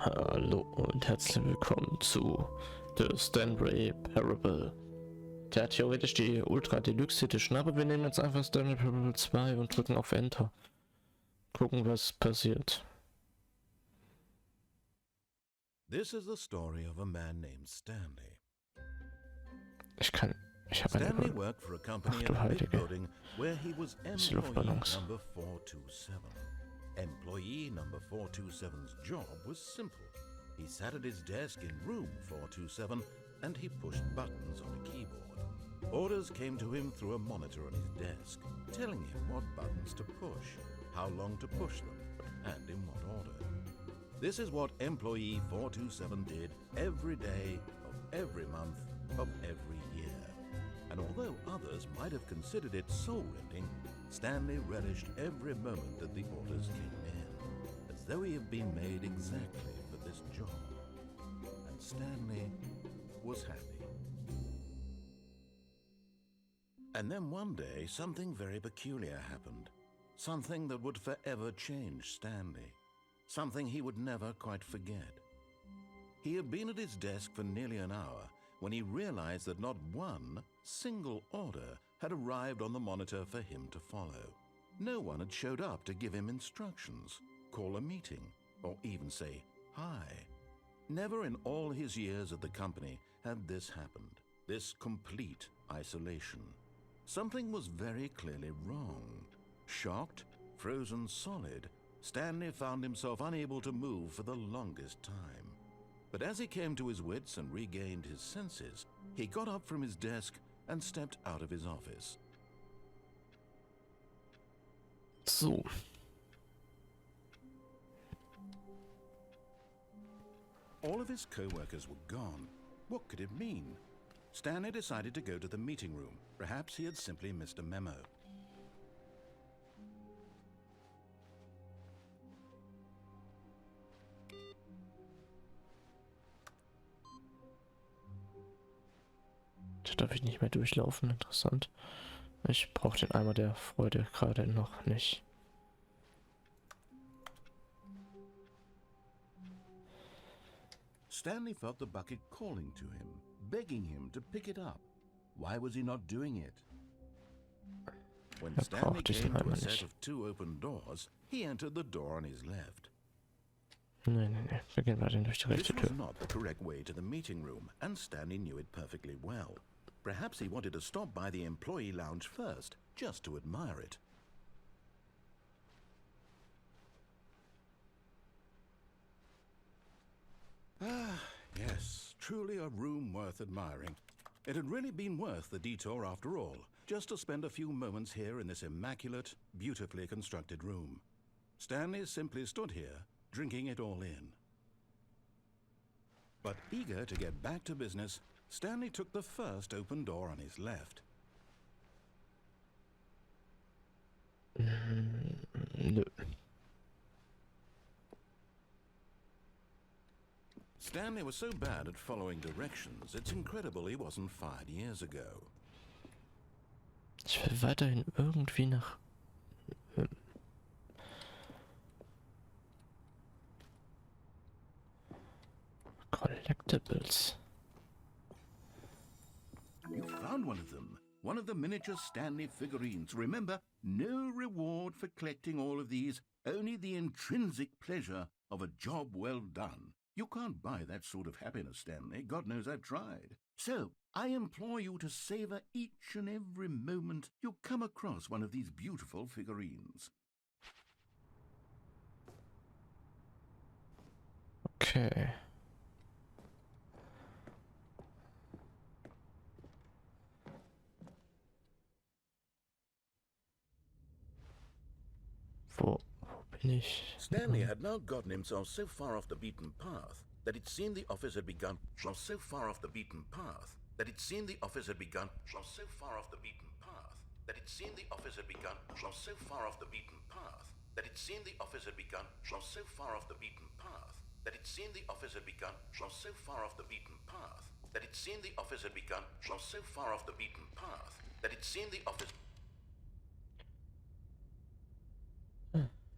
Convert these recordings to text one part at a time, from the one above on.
Hallo und herzlich willkommen zu The Stanley Parable. Der hat theoretisch die Ultra Deluxe Edition, aber wir nehmen jetzt einfach Stanley Parable 2 und drücken auf Enter. Gucken, was passiert. This is the story of a man named Stanley. Ich habe Stanley worked for a company in a big building where he was employee number 427. Employee number 427's job was simple. He sat at his desk in room 427 and he pushed buttons on a keyboard. Orders came to him through a monitor on his desk, telling him what buttons to push, how long to push them, and in what order. This is what employee 427 did every day of every month of every year. And although others might have considered it soul-rending, Stanley relished every moment that the orders came in, as though he had been made exactly for this job. And Stanley was happy. And then one day, something very peculiar happened. Something that would forever change Stanley. Something he would never quite forget. He had been at his desk for nearly an hour when he realized that not one single order had arrived on the monitor for him to follow. No one had showed up to give him instructions, call a meeting, or even say hi. Never in all his years at the company had this happened, this complete isolation. Something was very clearly wrong. Shocked, frozen solid, Stanley found himself unable to move for the longest time. But as he came to his wits and regained his senses, he got up from his desk and stepped out of his office. So. All of his co-workers were gone. What could it mean? Stanley decided to go to the meeting room. Perhaps he had simply missed a memo. Da darf ich nicht mehr durchlaufen, interessant. Ich brauche den Eimer der Freude gerade noch nicht. Stanley felt the bucket calling to him, begging him to pick it up. Why was he not doing it? When Stanley came to a set of two open doors, he entered the door on his left. Nein, wir gehen weiter durch die rechte Tür. This was not the correct way to the meeting room, and Stanley knew it perfectly well. Perhaps he wanted to stop by the employee lounge first, just to admire it. Ah, yes, truly a room worth admiring. It had really been worth the detour after all, just to spend a few moments here in this immaculate, beautifully constructed room. Stanley simply stood here, drinking it all in. But eager to get back to business, Stanley took the first open door on his left. Nö. Stanley was so bad at following directions, it's incredible he wasn't fired years ago. Ich will weiterhin irgendwie nach... Collectibles. You found one of them. One of the miniature Stanley figurines. Remember, no reward for collecting all of these, only the intrinsic pleasure of a job well done. You can't buy that sort of happiness, Stanley. God knows I've tried. So, I implore you to savor each and every moment you come across one of these beautiful figurines. Okay. Wo bin ich? Stanley had now gotten himself so far off the beaten path that it seemed the office had begun. So far off the beaten path that it seemed the office had begun. So far off the beaten path that it seemed the office had begun. So far off the beaten path that it seemed the office had begun. So far off the beaten path that it seemed the office had begun. So far off the beaten path that it seemed the office had begun. So far off the beaten path that it seemed the office.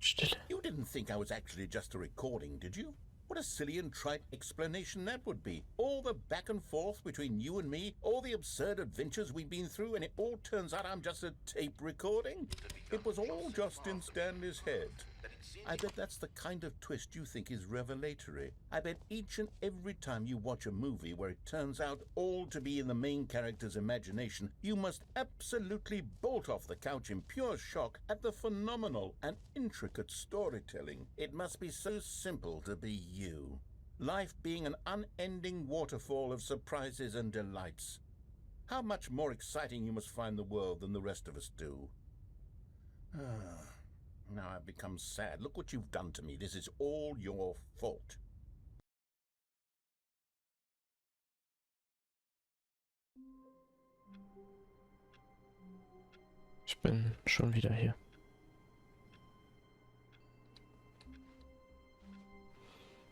Stille. You didn't think I was actually just a recording, did you? What a silly and trite explanation that would be. All the back and forth between you and me, all the absurd adventures we've been through, and it all turns out I'm just a tape recording? It was all just in Stanley's head. I bet that's the kind of twist you think is revelatory. I bet each and every time you watch a movie where it turns out all to be in the main character's imagination, you must absolutely bolt off the couch in pure shock at the phenomenal and intricate storytelling. It must be so simple to be you. Life being an unending waterfall of surprises and delights. How much more exciting you must find the world than the rest of us do. Now I've become sad. Look what you've done to me. This is all your fault. Ich bin schon wieder hier.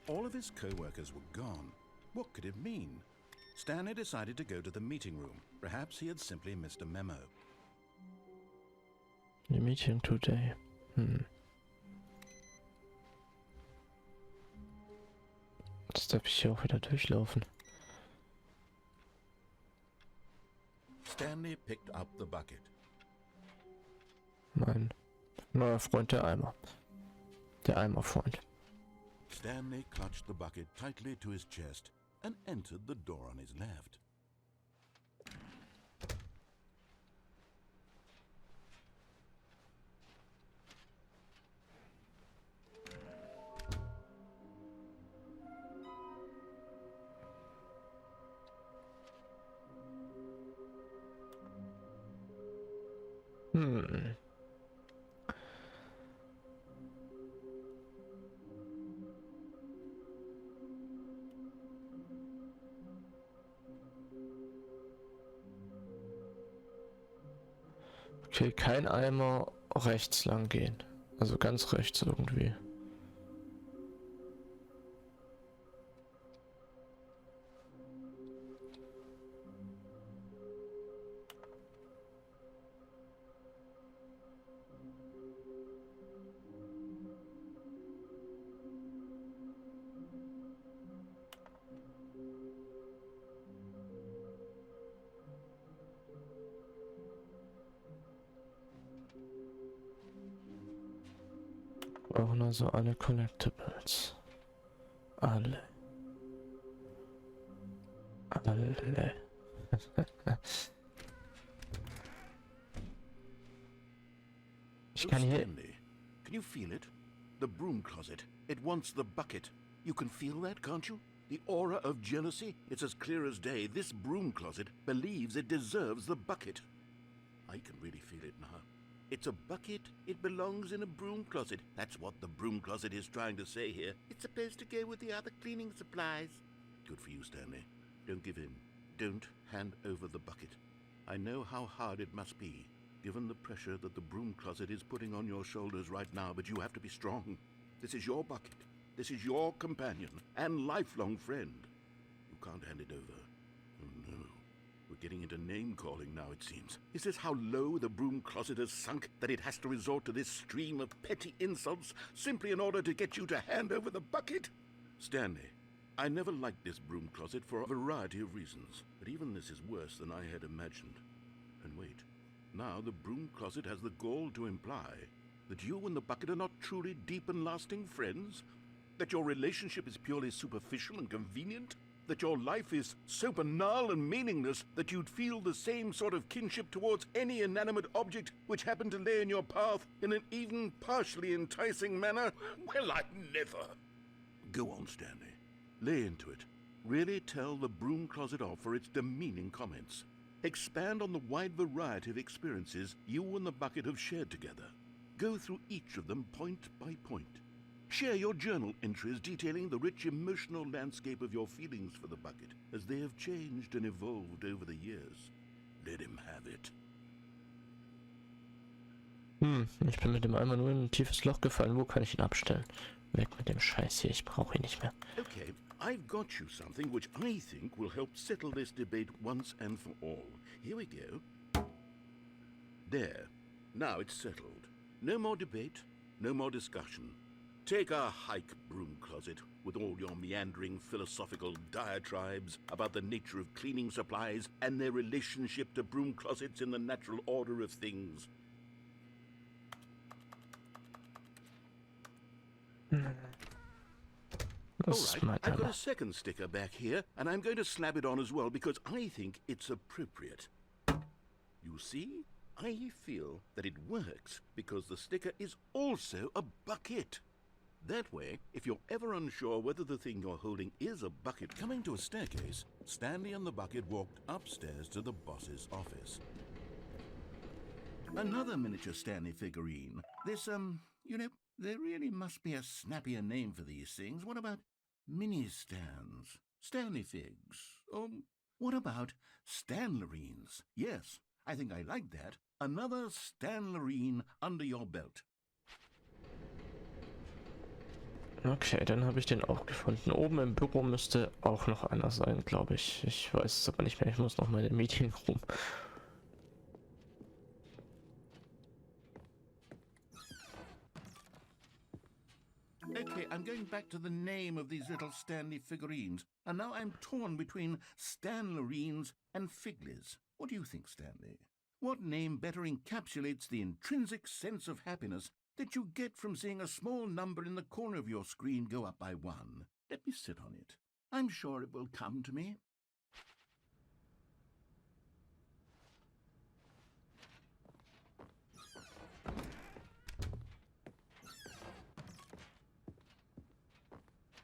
All of his co-workers were gone. What could it mean? Stanley decided to go to the meeting room. Perhaps he had simply missed a memo. The meeting today. Jetzt darf ich hier auch wieder durchlaufen. Stanley picked up the bucket. Mein neuer Freund, der Eimer. Der Eimerfreund. Stanley clutched the bucket tightly to his chest and entered the door on his left. Okay, kein Eimer rechts lang gehen. Also ganz rechts irgendwie. Brauchen also alle Collectibles. Alle. Ich kann hier... Stanley, can you feel it? The broom closet. It wants the bucket. You can feel that, can't you? The aura of jealousy? It's as clear as day. This broom closet believes it deserves the bucket. I can really feel it now. It's a bucket. It belongs in a broom closet. That's what the broom closet is trying to say here. It's supposed to go with the other cleaning supplies. Good for you, Stanley. Don't give in. Don't hand over the bucket. I know how hard it must be, given the pressure that the broom closet is putting on your shoulders right now, but you have to be strong. This is your bucket. This is your companion and lifelong friend. You can't hand it over. Oh, no. We're getting into name-calling now, it seems. Is this how low the broom closet has sunk, that it has to resort to this stream of petty insults simply in order to get you to hand over the bucket? Stanley, I never liked this broom closet for a variety of reasons, but even this is worse than I had imagined. And wait, now the broom closet has the gall to imply that you and the bucket are not truly deep and lasting friends? That your relationship is purely superficial and convenient? That your life is so banal and meaningless that you'd feel the same sort of kinship towards any inanimate object which happened to lay in your path in an even partially enticing manner? Well, I'd never. Go on, Stanley. Lay into it. Really tell the broom closet off for its demeaning comments. Expand on the wide variety of experiences you and the bucket have shared together. Go through each of them point by point. Share your journal entries detailing the rich emotional landscape of your feelings for the bucket as they have changed and evolved over the years. Let him have it. Ich bin mit dem Eimer nur in ein tiefes Loch gefallen. Wo kann ich ihn abstellen? Weg mit dem Scheiß hier. Ich brauche ihn nicht mehr. Okay, I've got you something which I think will help settle this debate once and for all. Here we go. There. Now it's settled. No more debate, no more discussion. Take a hike, broom closet, with all your meandering philosophical diatribes about the nature of cleaning supplies and their relationship to broom closets in the natural order of things. Das All right, meint I've got er. a second sticker back here, and I'm going to slap it on as well because I think it's appropriate. You see, I feel that it works because the sticker is also a bucket. That way, if you're ever unsure whether the thing you're holding is a bucket, coming to a staircase, Stanley and the bucket walked upstairs to the boss's office. Another miniature Stanley figurine. This, you know, there really must be a snappier name for these things. What about mini-stands? Stanley figs? What about Stanlerines? Yes, I think I like that. Another Stanlerine under your belt. Okay, dann habe ich den auch gefunden. Oben im Büro müsste auch noch einer sein, glaube ich. Ich weiß es aber nicht mehr. Ich muss noch mal in den Meeting rum. Okay, I'm going back to the name of these little Stanley figurines, and now I'm torn between Stanlerines and Figlies. What do you think, Stanley? What name better encapsulates the intrinsic sense of happiness that you get from seeing a small number in the corner of your screen go up by 1? Let me sit on it. I'm sure it will come to me.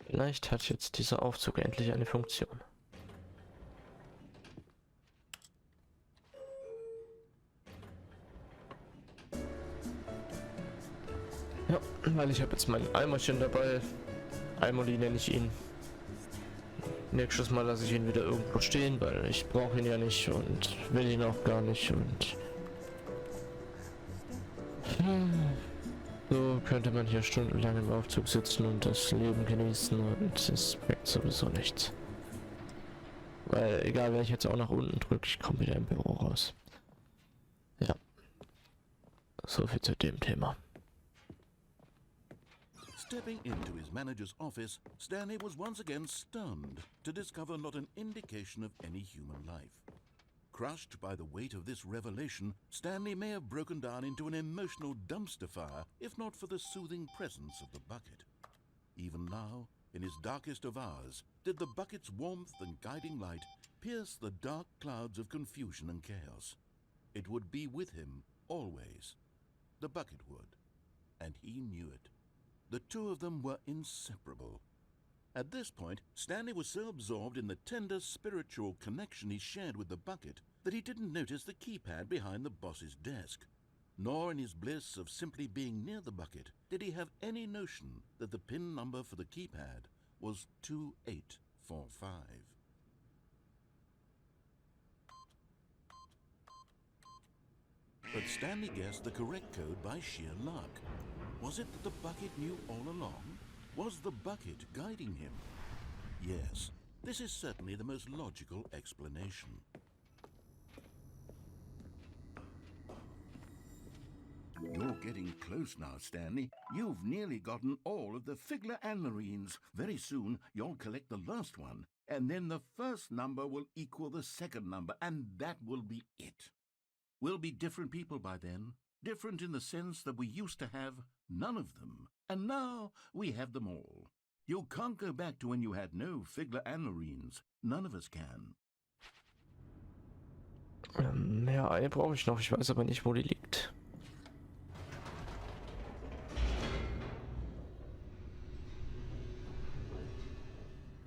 Vielleicht hat jetzt dieser Aufzug endlich eine Funktion. Ja, weil ich habe jetzt mein Eimerchen dabei. Eimoli nenne ich ihn. Nächstes Mal lasse ich ihn wieder irgendwo stehen, weil ich brauche ihn ja nicht und will ihn auch gar nicht und so könnte man hier stundenlang im Aufzug sitzen und das Leben genießen und es bringt sowieso nichts. Weil egal, wenn ich jetzt auch nach unten drücke, ich komme wieder im Büro raus. Ja. So viel zu dem Thema. Stepping into his manager's office, Stanley was once again stunned to discover not an indication of any human life. Crushed by the weight of this revelation, Stanley may have broken down into an emotional dumpster fire if not for the soothing presence of the bucket. Even now, in his darkest of hours, did the bucket's warmth and guiding light pierce the dark clouds of confusion and chaos. It would be with him always. The bucket would, and he knew it. The two of them were inseparable. At this point, Stanley was so absorbed in the tender spiritual connection he shared with the bucket that he didn't notice the keypad behind the boss's desk. Nor in his bliss of simply being near the bucket did he have any notion that the PIN number for the keypad was 2845. But Stanley guessed the correct code by sheer luck. Was it that the bucket knew all along? Was the bucket guiding him? Yes, this is certainly the most logical explanation. You're getting close now, Stanley. You've nearly gotten all of the Figler-Anlerines. Very soon, you'll collect the last one, and then the first number will equal the second number, and that will be it. We'll be different people by then. Different in the sense that we used to have none of them, and now we have them all. You can't go back to when you had no Figler-Anlerines. None of us can. Ja, eine brauche ich noch. Ich weiß aber nicht, wo die liegt.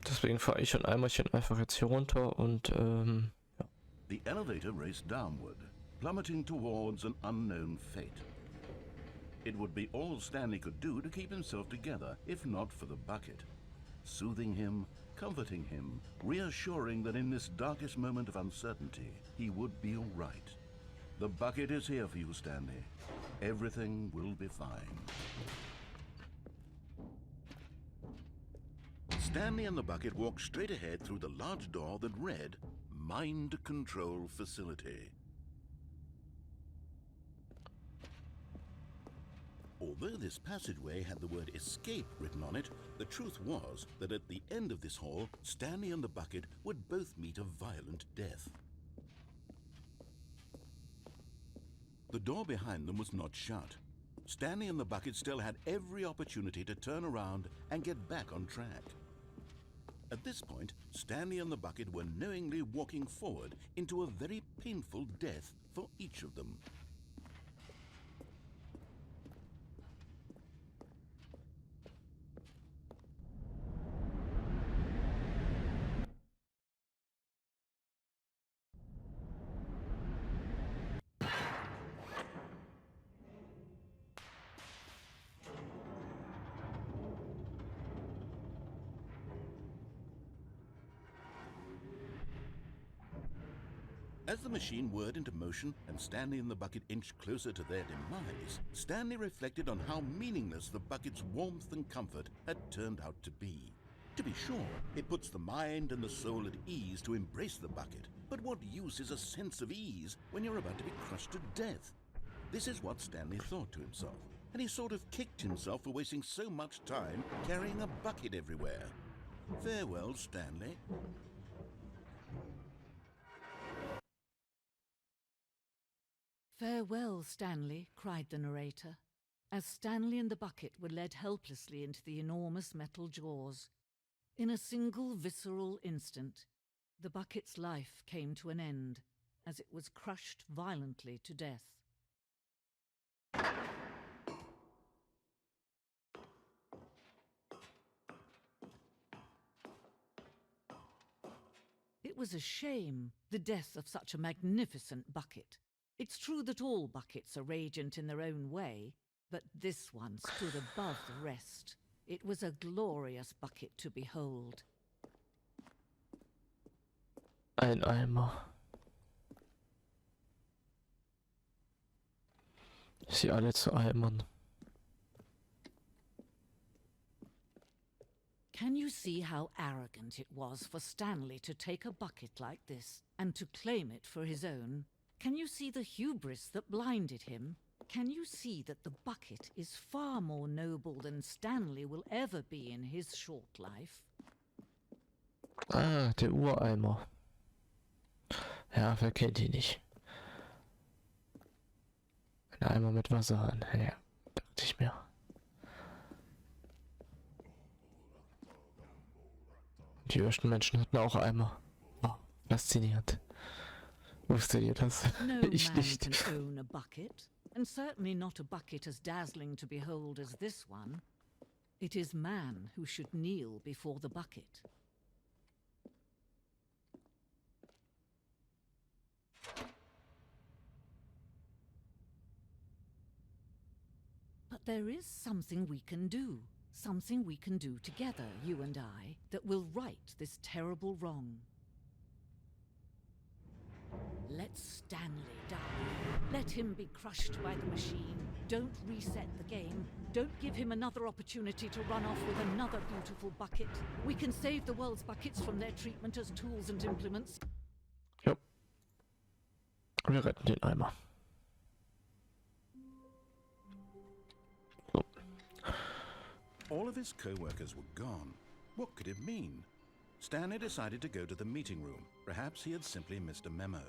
Deswegen fahre ich und Eimerchen einfach jetzt hier runter und ja. The elevator raced downward, plummeting towards an unknown fate. It would be all Stanley could do to keep himself together, if not for the bucket. Soothing him, comforting him, reassuring that in this darkest moment of uncertainty, he would be all right. The bucket is here for you, Stanley. Everything will be fine. Stanley and the bucket walked straight ahead through the large door that read, Mind Control Facility. Although this passageway had the word escape written on it, the truth was that at the end of this hall, Stanley and the bucket would both meet a violent death. The door behind them was not shut. Stanley and the bucket still had every opportunity to turn around and get back on track. At this point, Stanley and the bucket were knowingly walking forward into a very painful death for each of them. As the machine whirred into motion and Stanley and the bucket inched closer to their demise, Stanley reflected on how meaningless the bucket's warmth and comfort had turned out to be. To be sure, it puts the mind and the soul at ease to embrace the bucket, but what use is a sense of ease when you're about to be crushed to death? This is what Stanley thought to himself, and he sort of kicked himself for wasting so much time carrying a bucket everywhere. Farewell, Stanley. "Farewell, Stanley," cried the narrator, as Stanley and the bucket were led helplessly into the enormous metal jaws. In a single visceral instant, the bucket's life came to an end as it was crushed violently to death. It was a shame, the death of such a magnificent bucket. It's true that all buckets are radiant in their own way, but this one stood above the rest. It was a glorious bucket to behold. Ein Eimer. Sie alle zu Eimern. Can you see how arrogant it was for Stanley to take a bucket like this and to claim it for his own? Can you see the hubris that blinded him? Can you see that the bucket is far more noble than Stanley will ever be in his short life? Ah, der Ureimer. Ja, wer kennt ihn nicht? Ein Eimer mit Wasser an. Ja, dachte ich mir. Die ersten Menschen hatten auch Eimer. Oh, faszinierend. Wusstet ihr das? No Ich man nicht. can own a bucket, and certainly not a bucket as dazzling to behold as this one. It is man who should kneel before the bucket. But there is something we can do. Something we can do together, you and I, that will right this terrible wrong. Let Stanley die. Let him be crushed by the machine. Don't reset the game. Don't give him another opportunity to run off with another beautiful bucket. We can save the world's buckets from their treatment as tools and implements. Jo. Wir retten den Eimer. So. All of his co-workers were gone. What could it mean? Stanley decided to go to the meeting room. Perhaps he had simply missed a memo.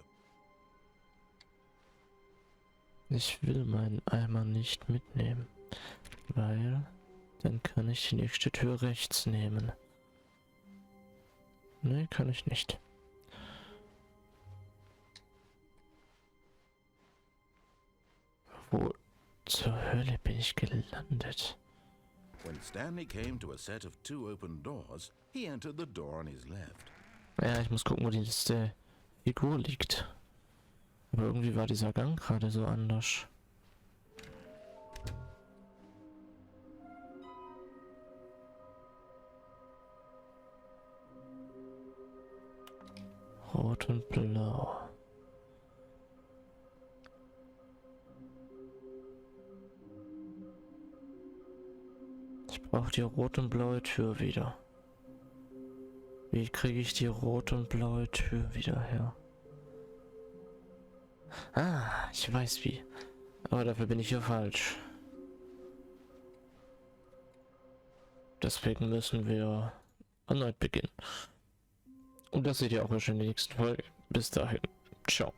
Ich will meinen Eimer nicht mitnehmen, weil dann kann ich die nächste Tür rechts nehmen. Nee, kann ich nicht. Wo zur Hölle bin ich gelandet? When Stanley came to a set of 2 open doors, he entered the door on his left. Ja, ich muss gucken, wo die letzte Figur liegt. Aber irgendwie war dieser Gang gerade so anders. Rot und blau. Ich brauche die rote und blaue Tür wieder. Wie kriege ich die rote und blaue Tür wieder her? Ah, ich weiß wie. Aber dafür bin ich hier falsch. Deswegen müssen wir erneut beginnen. Und das seht ihr auch schon in der nächsten Folge. Bis dahin. Ciao.